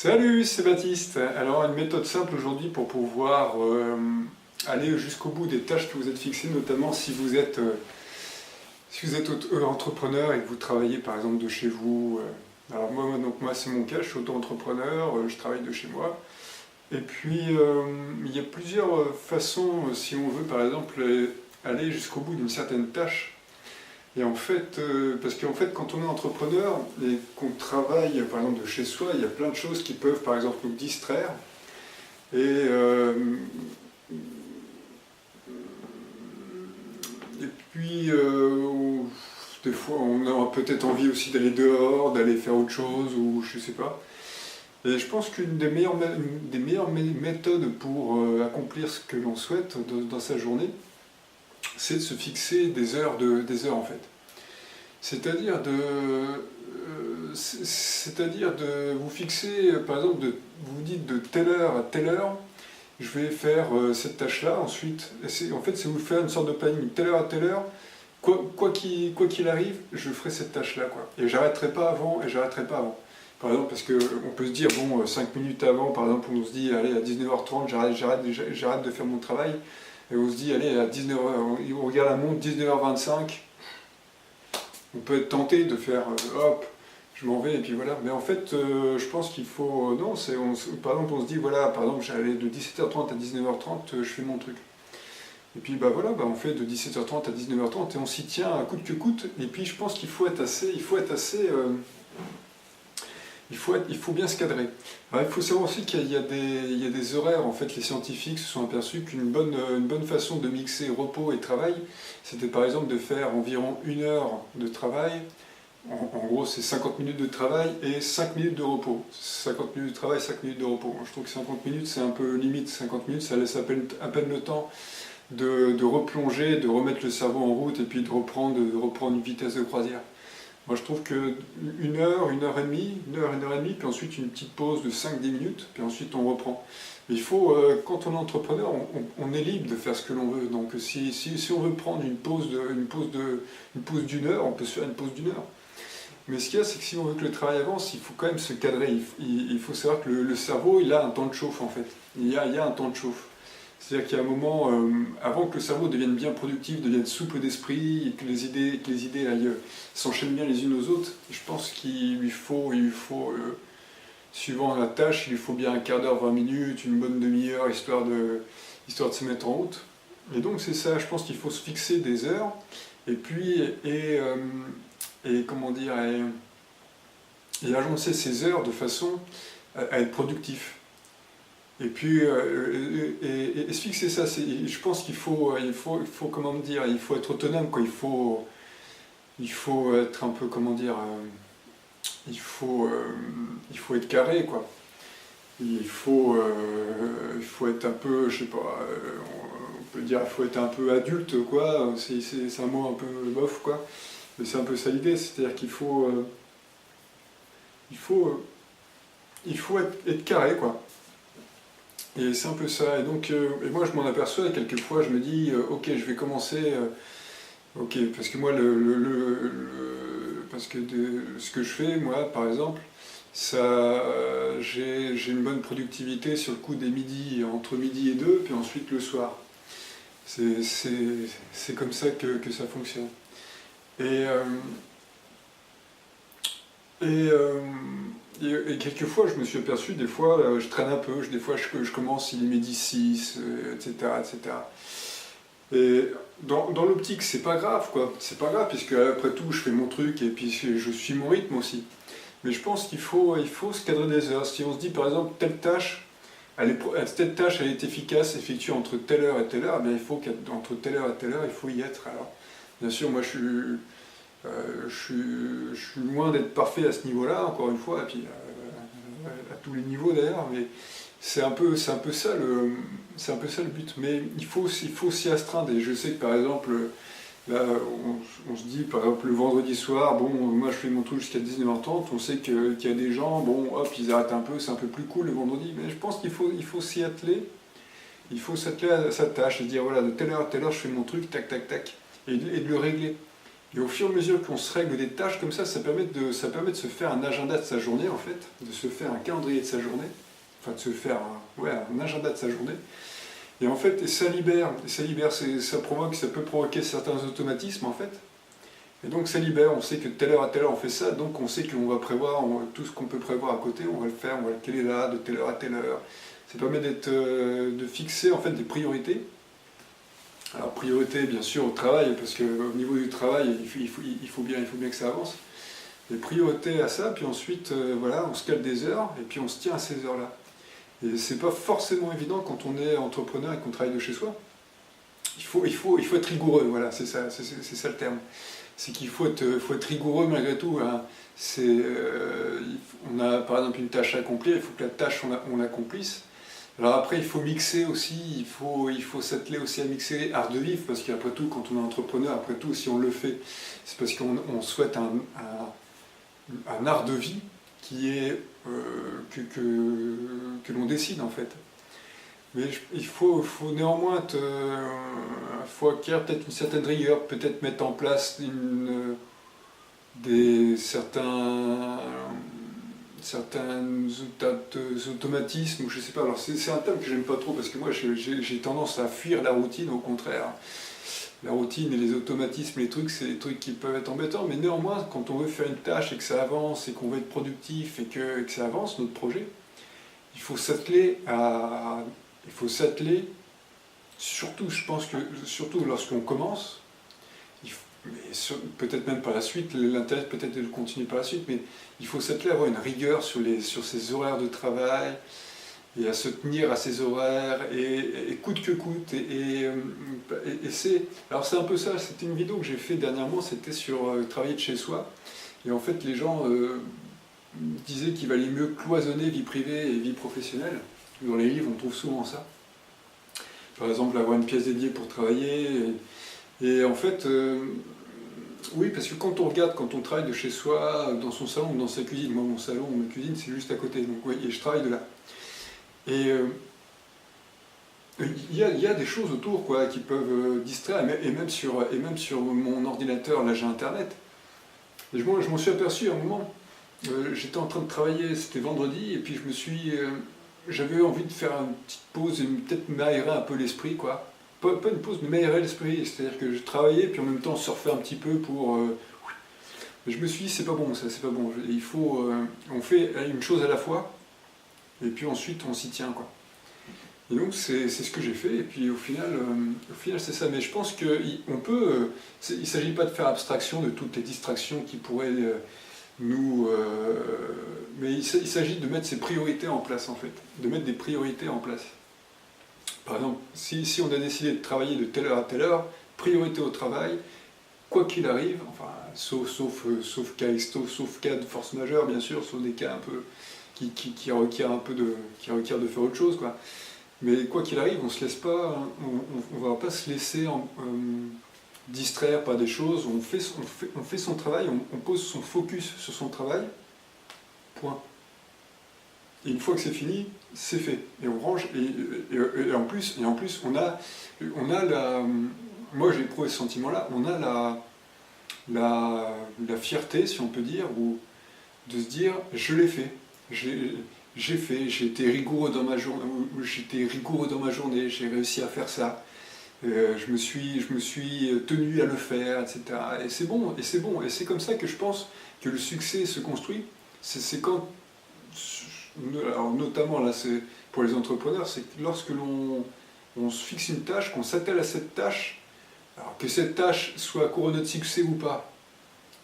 Salut, c'est Baptiste. Alors, une méthode simple aujourd'hui pour pouvoir aller jusqu'au bout des tâches que vous êtes fixées, notamment si vous êtes entrepreneur et que vous travaillez par exemple de chez vous. Alors moi c'est mon cas, je suis auto-entrepreneur, je travaille de chez moi. Et puis il y a plusieurs façons, si on veut par exemple aller jusqu'au bout d'une certaine tâche. Et en fait, parce qu'en fait, quand on est entrepreneur et qu'on travaille, par exemple, de chez soi, il y a plein de choses qui peuvent, par exemple, nous distraire. Et puis, des fois, on a peut-être envie aussi d'aller dehors, d'aller faire autre chose, ou je sais pas. Et je pense qu'une des meilleures méthodes pour accomplir ce que l'on souhaite dans sa journée, c'est de se fixer des heures en fait. C'est-à-dire de vous fixer, par exemple, vous vous dites de telle heure à telle heure, je vais faire cette tâche-là, ensuite, en fait, c'est vous faire une sorte de planning, telle heure à telle heure, quoi qu'il arrive, je ferai cette tâche-là, quoi. Et j'arrêterai pas avant, et j'arrêterai pas avant. Par exemple, parce qu'on peut se dire, bon, 5 minutes avant, par exemple, on se dit, allez, à 19h30, j'arrête de faire mon travail, et on se dit, allez, à 19h, on regarde la montre, 19h25, on peut être tenté de faire, hop, je m'en vais, et puis voilà. Mais en fait, je pense qu'il faut, non, par exemple, on se dit, voilà, par exemple, j'allais de 17h30 à 19h30, je fais mon truc. Et puis bah voilà, on fait de 17h30 à 19h30 et on s'y tient à coûte que coûte. Et puis je pense qu'il faut être assez, il faut bien se cadrer. Alors, il faut savoir aussi qu'il y a des horaires. En fait, les scientifiques se sont aperçus une bonne façon de mixer repos et travail, c'était par exemple de faire environ 1 heure de travail. En gros, c'est 50 minutes de travail et 5 minutes de repos. 50 minutes de travail, 5 minutes de repos. Je trouve que 50 minutes, c'est un peu limite. 50 minutes, ça laisse à peine le temps de replonger, de remettre le cerveau en route et puis de reprendre une vitesse de croisière. Moi je trouve que 1 heure, 1 heure et demie, 1 heure, 1 heure et demie, puis ensuite une petite pause de 5-10 minutes, puis ensuite on reprend. Mais il faut, quand on est entrepreneur, on est libre de faire ce que l'on veut. Donc si on veut prendre une pause d'1 heure, on peut se faire une pause d'1 heure. Mais ce qu'il y a, c'est que si on veut que le travail avance, il faut quand même se cadrer. Il faut savoir que le cerveau, il a un temps de chauffe en fait. Il y a un temps de chauffe. C'est-à-dire qu'il y a un moment, avant que le cerveau devienne bien productif, devienne souple d'esprit, et que les idées s'enchaînent bien les unes aux autres, je pense qu'il lui faut, suivant la tâche, il lui faut bien un quart d'heure, 20 minutes, une bonne demi-heure, histoire de se mettre en route. Et donc c'est ça, je pense qu'il faut se fixer des heures, et puis, comment dire, et agencer ces heures de façon à être productif. Et puis, se fixer ça, je pense qu'il faut, comment dire, il faut être autonome, quoi. Il faut être un peu, comment dire, il faut être carré, quoi. Il faut être un peu, je sais pas, on peut dire, il faut être un peu adulte, quoi. C'est un mot un peu bof, quoi. Mais c'est un peu ça l'idée, c'est-à-dire qu'il faut, être carré, quoi. Et c'est un peu ça. Et donc, et moi je m'en aperçois, et quelquefois je me dis, ok, je vais commencer, ok, parce que moi, parce que ce que je fais, moi, par exemple, j'ai une bonne productivité sur le coup des midis, entre midi et 2, puis ensuite le soir. C'est comme ça que ça fonctionne. Et, quelquefois, je me suis aperçu, des fois, je traîne un peu, des fois, je commence, il est midi 6, etc., etc. Et dans l'optique, c'est pas grave, quoi. C'est pas grave, puisque après tout, je fais mon truc et puis je suis mon rythme aussi. Mais je pense qu'il faut se cadrer des heures. Si on se dit, par exemple, telle tâche, elle est efficace, effectuée entre telle heure et telle heure, eh bien, il faut qu'entre telle heure et telle heure, il faut y être. Alors, bien sûr, moi, je suis loin d'être parfait à ce niveau-là, encore une fois, et puis à tous les niveaux d'ailleurs, mais c'est un peu ça le but. Mais il faut s'y astreindre. Et je sais que par exemple, là, on se dit par exemple le vendredi soir, bon, moi je fais mon truc jusqu'à 19h30, on sait qu'il y a des gens, bon, hop, ils arrêtent un peu, c'est un peu plus cool le vendredi, mais je pense qu'il faut s'y atteler. Il faut s'atteler à sa tâche, et dire voilà, de telle heure à telle heure je fais mon truc, tac, tac, tac, et de le régler. Et au fur et à mesure qu'on se règle des tâches comme ça permet de se faire un agenda de sa journée en fait, de se faire un calendrier de sa journée, enfin de se faire un agenda de sa journée. Et en fait, ça libère, ça peut provoquer certains automatismes en fait. Et donc ça libère, on sait que de telle heure à telle heure on fait ça, donc on sait qu'on va prévoir tout ce qu'on peut prévoir à côté, on va le faire, on va le caler là, de telle heure à telle heure. Ça permet de fixer en fait des priorités. Alors priorité bien sûr au travail, parce qu'au niveau du travail, il faut bien que ça avance. Des priorités à ça, puis ensuite voilà, on se cale des heures, et puis on se tient à ces heures-là. Et c'est pas forcément évident quand on est entrepreneur et qu'on travaille de chez soi. Il faut être rigoureux, voilà, c'est ça le terme. C'est qu'il faut être rigoureux malgré tout. Hein. On a par exemple une tâche à accomplir, il faut que la tâche on l'accomplisse. Alors après il faut mixer aussi, il faut s'atteler aussi à mixer art de vivre, parce qu'après tout quand on est entrepreneur, après tout si on le fait, c'est parce qu'on souhaite un art de vie qui est que l'on décide en fait. Mais il faut néanmoins faut acquérir peut-être une certaine rigueur, peut-être mettre en place certains automatismes, ou je sais pas. Alors c'est un terme que j'aime pas trop parce que moi j'ai tendance à fuir la routine, au contraire. La routine et les automatismes, les trucs, c'est des trucs qui peuvent être embêtants, mais néanmoins, quand on veut faire une tâche et que ça avance et qu'on veut être productif et que ça avance, notre projet, il faut s'atteler surtout, je pense que, surtout lorsqu'on commence, peut-être même par la suite, l'intérêt peut-être de continuer par la suite, mais il faut s'atteler à avoir une rigueur sur ses horaires de travail, et à se tenir à ses horaires, et coûte que coûte. Alors c'est un peu ça, c'était une vidéo que j'ai fait dernièrement, c'était sur travailler de chez soi, et en fait les gens disaient qu'il valait mieux cloisonner vie privée et vie professionnelle. Dans les livres on trouve souvent ça. Par exemple avoir une pièce dédiée pour travailler, et en fait, oui, parce que quand on travaille de chez soi, dans son salon ou dans sa cuisine, moi mon salon ou ma cuisine c'est juste à côté, donc oui, et je travaille de là. Et il y a des choses autour quoi, qui peuvent distraire, et même sur mon ordinateur, là j'ai internet. Et je m'en suis aperçu à un moment, j'étais en train de travailler, c'était vendredi, et puis j'avais envie de faire une petite pause et peut-être m'aérer un peu l'esprit, quoi. Pas une pause, mais m'aérer l'esprit, c'est-à-dire que je travaillais, puis en même temps surfer un petit peu pour... Je me suis dit, c'est pas bon ça, c'est pas bon, on fait une chose à la fois, et puis ensuite on s'y tient, quoi. Et donc c'est ce que j'ai fait, et puis au final c'est ça. Mais je pense qu'il ne s'agit pas de faire abstraction de toutes les distractions qui pourraient mais il s'agit de mettre ses priorités en place en fait, de mettre des priorités en place. Par exemple, si on a décidé de travailler de telle heure à telle heure, priorité au travail, quoi qu'il arrive, enfin, sauf cas de force majeure bien sûr, sauf des cas un peu qui requièrent de faire autre chose, quoi. Mais quoi qu'il arrive, on se laisse pas, on va pas se laisser distraire par des choses. On fait son travail, on pose son focus sur son travail. Point. Et une fois que c'est fini, c'est fait. Et on range. Et en plus, on a la. Moi, j'ai éprouvé ce sentiment-là. On a la fierté, si on peut dire, ou de se dire, je l'ai fait. J'ai été rigoureux dans ma journée, j'ai réussi à faire ça, je me suis tenu à le faire, etc. Et c'est bon, et c'est comme ça que je pense que le succès se construit. C'est quand, alors notamment là, c'est pour les entrepreneurs, c'est lorsque on se fixe une tâche, qu'on s'attelle à cette tâche, alors que cette tâche soit couronnée de succès ou pas,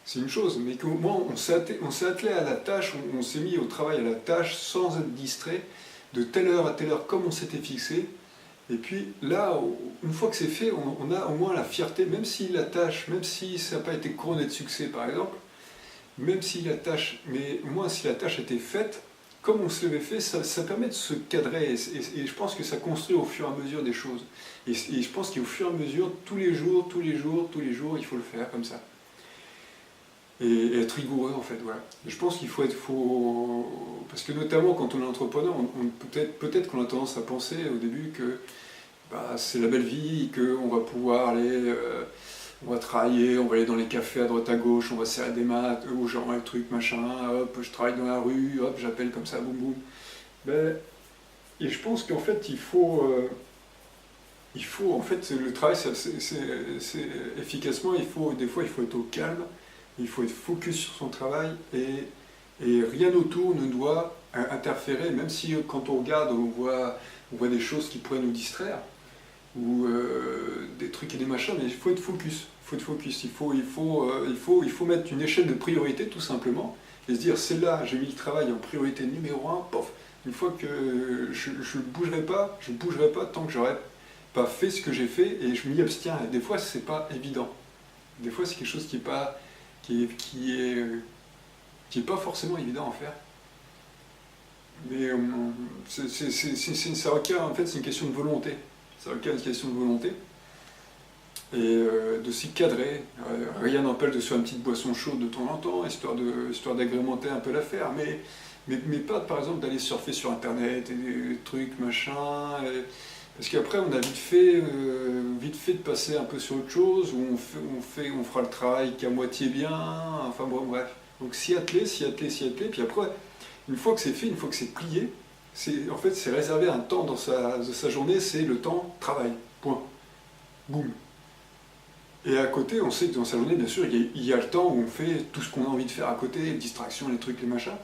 c'est une chose, mais qu'au moins on s'est attelé à la tâche, on s'est mis au travail à la tâche sans être distrait, de telle heure à telle heure comme on s'était fixé. Et puis là, une fois que c'est fait, on a au moins la fierté, même si ça n'a pas été couronné de succès par exemple, mais au moins si la tâche était faite, comme on se l'avait fait, ça permet de se cadrer, et je pense que ça construit au fur et à mesure des choses. Et je pense qu'au fur et à mesure, tous les jours, il faut le faire comme ça. Et être rigoureux en fait, voilà. Et je pense qu'il faut parce que notamment quand on est entrepreneur, peut-être qu'on a tendance à penser au début que c'est la belle vie, qu'on va pouvoir aller on va travailler, on va aller dans les cafés à droite à gauche, on va serrer des maths, ou genre un truc machin, hop, je travaille dans la rue, hop, j'appelle comme ça, boum boum. Ben, et je pense qu'en fait, il faut en fait, le travail, efficacement, des fois, il faut être au calme, il faut être focus sur son travail, et rien autour ne doit interférer, même si quand on regarde, on voit des choses qui pourraient nous distraire, ou des trucs et des machins, mais il faut être focus. Il faut être focus. Il faut mettre une échelle de priorité, tout simplement, et se dire, c'est là, j'ai mis le travail en priorité numéro 1, pof, une fois que je ne bougerai pas tant que j'aurai pas fait ce que j'ai fait, et je m'y abstiens. Et des fois, c'est pas évident. Des fois, c'est quelque chose qui est pas forcément évident à faire. Mais ça requiert, en fait, c'est une question de volonté. Ça requiert une question de volonté. Et de s'y cadrer. Rien n'empêche de se faire une petite boisson chaude de temps en temps, histoire d'agrémenter un peu l'affaire. Mais pas, par exemple, d'aller surfer sur Internet et des trucs, machin. Parce qu'après, on a vite fait de passer un peu sur autre chose, où on fera le travail qu'à moitié bien. Enfin bon, bref. Donc s'y atteler. Puis après, une fois que c'est fait, une fois que c'est plié, en fait, c'est réservé un temps dans sa journée, c'est le temps travail. Point. Boum. Et à côté, on sait que dans sa journée, bien sûr, il y a le temps où on fait tout ce qu'on a envie de faire à côté, les distractions, les trucs, les machins.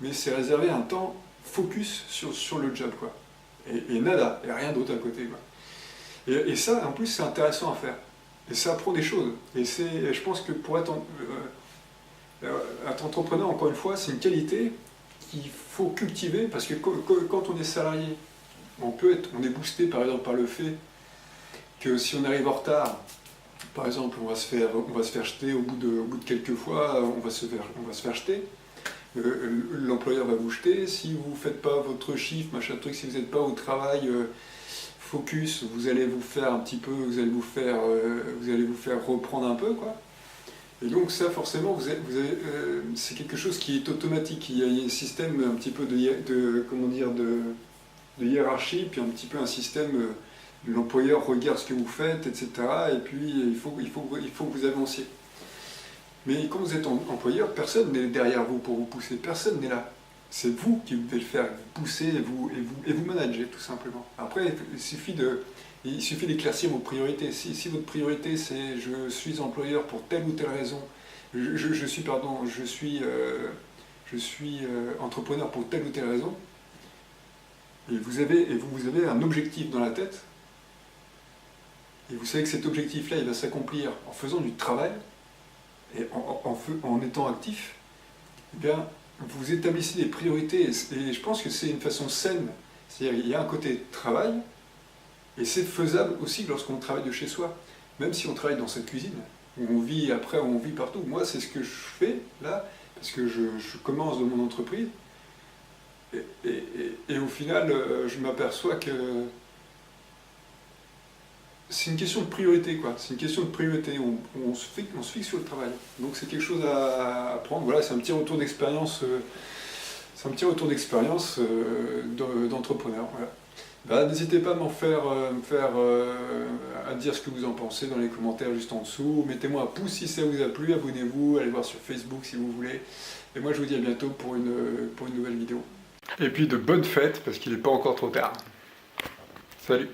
Mais c'est réservé un temps focus sur le job, quoi. Et nada, et rien d'autre à côté, quoi. Et ça, en plus, c'est intéressant à faire. Et ça apprend des choses. Et je pense que pour être entrepreneur, encore une fois, c'est une qualité qu'il faut cultiver, parce que quand on est salarié, on est boosté par exemple par le fait que si on arrive en retard, par exemple, on va se faire jeter au bout de quelques fois, on va se faire jeter. L'employeur va vous jeter. Si vous ne faites pas votre chiffre, machin truc, si vous n'êtes pas au travail focus, vous allez vous faire un petit peu, vous allez vous faire reprendre un peu, quoi. Et donc ça, forcément, c'est quelque chose qui est automatique. Il y a un système un petit peu de hiérarchie, puis un petit peu un système. L'employeur regarde ce que vous faites, etc. Et puis il faut que vous avanciez. Mais quand vous êtes employeur, personne n'est derrière vous pour vous pousser, personne n'est là. C'est vous qui devez le faire, vous pousser et vous manager, tout simplement. Après, il suffit d'éclaircir vos priorités. Si votre priorité c'est je suis employeur pour telle ou telle raison, je suis entrepreneur pour telle ou telle raison, et vous avez un objectif dans la tête, et vous savez que cet objectif-là, il va s'accomplir en faisant du travail, et en étant actif, eh bien, vous établissez des priorités, et je pense que c'est une façon saine. C'est-à-dire qu'il y a un côté travail, et c'est faisable aussi lorsqu'on travaille de chez soi. Même si on travaille dans cette cuisine, où on vit partout. Moi, c'est ce que je fais, là, parce que je commence dans mon entreprise, et au final, je m'aperçois que c'est une question de priorité, quoi. C'est une question de priorité. On se fixe sur le travail. Donc c'est quelque chose à prendre. Voilà, c'est un petit retour d'expérience. D'entrepreneur. Voilà. Bah, n'hésitez pas à à dire ce que vous en pensez dans les commentaires juste en dessous. Mettez-moi un pouce si ça vous a plu. Abonnez-vous. Allez voir sur Facebook si vous voulez. Et moi, je vous dis à bientôt pour une nouvelle vidéo. Et puis de bonnes fêtes parce qu'il n'est pas encore trop tard. Salut.